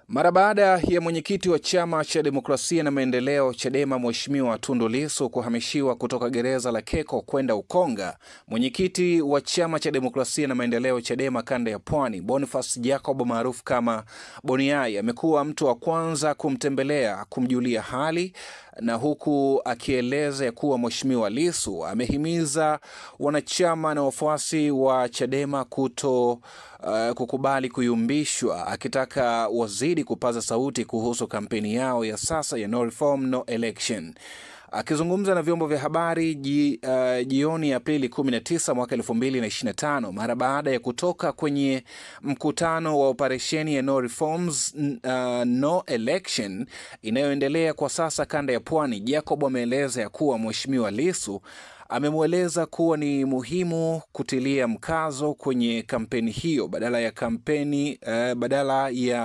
Mara baada ya mwenyekiti wa Chama cha Demokrasia na Maendeleo Chadema Mheshimiwa Tundu Lissu kuhamishiwa kutoka gereza la Keko kwenda Ukonga, mwenyekiti wa Chama cha Demokrasia na Maendeleo Chadema kanda ya Pwani, Boniface Jacob maarufu kama Boniai, amekuwa mtu wa kwanza kumtembelea, kumjulia hali, na huku akieleza ya kuwa Mheshimiwa Lissu amehimiza wanachama na wafuasi wa Chadema kukubali kuyumbishwa, akitaka wazidi kupaza sauti kuhusu kampeni yao ya sasa ya No Reform No Election. Akizungumza na vyombo vya habari jioni ya Aprili 19 mwaka 2025 mara baada ya kutoka kwenye mkutano wa operesheni ya No Reforms No Election inayoendelea kwa sasa kanda ya Pwani, Jacob ameeleza ya kuwa Mheshimiwa Lissu amemweleza kuwa ni muhimu kutilia mkazo kwenye kampeni hiyo badala ya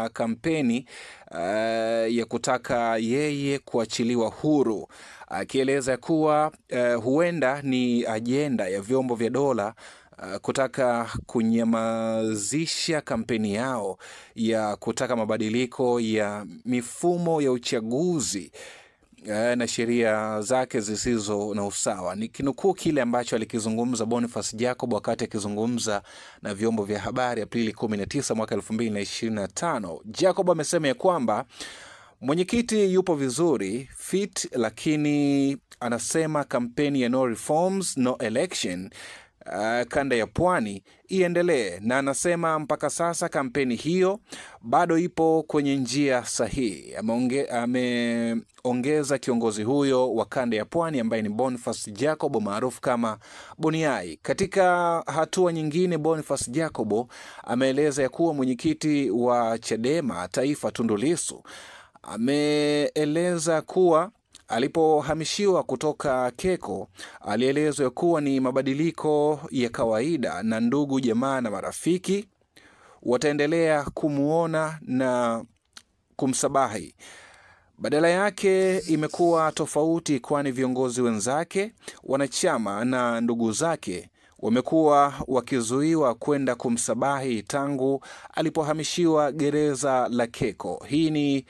kampeni ya kutaka yeye kuachiliwa huru, akieleza kuwa huenda ni ajenda ya vyombo vya dola kutaka kunyamazisha kampeni yao ya kutaka mabadiliko ya mifumo ya uchaguzi na sheria zake zisizo na usawa. Ni kinukuu kile ambacho alikizungumza Boniface Jacob wakati akizungumza na vyombo vya habari Aprili 19 mwaka 2025. Jacob amesema ya kwamba mwenyekiti yupo vizuri, fit, lakini anasema kampeni ya No Reforms No Election kanda ya Pwani iendelee, na anasema mpaka sasa kampeni hiyo bado ipo kwenye njia sahihi. Ameongeza kiongozi huyo wa kanda ya Pwani ambaye ni Boniface Jacob maarufu kama Boniai. Katika hatua nyingine, Boniface Jacob ameeleza ya kuwa mwenyekiti wa Chadema Taifa Tundu Lissu ameeleza kuwa alipohamishiwa kutoka Keko alielezwa kuwa ni mabadiliko ya kawaida na ndugu jamaa na marafiki wataendelea kumuona na kumsabahi. Badala yake imekuwa tofauti, kwani viongozi wenzake, wanachama na ndugu zake wamekuwa wakizuiwa kwenda kumsabahi tangu alipohamishiwa gereza la Keko. Hii ni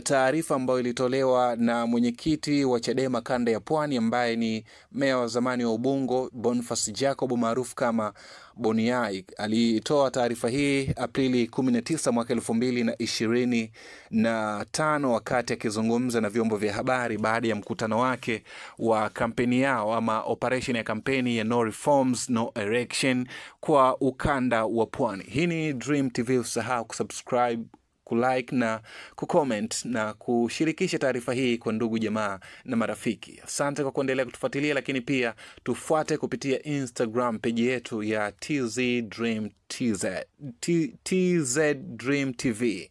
taarifa ambayo ilitolewa na mwenyekiti wa Chadema kanda ya Pwani ambaye ni meya wa zamani wa Ubungo, Boniface Jacob maarufu kama Boniai. Alitoa taarifa hii Aprili 19 mwaka 2025 wakati akizungumza na vyombo vya habari baada ya mkutano wake wa kampeni yao ama operation ya kampeni ya No Reforms No Election kwa ukanda wa Pwani. Hii ni Dream TV, usahau kusubscribe, kulike na kucomment na kushirikisha taarifa hii kwa ndugu jamaa na marafiki. Asante kwa kuendelea kutufuatilia, lakini pia tufuate kupitia Instagram page yetu ya TZ Dream TV.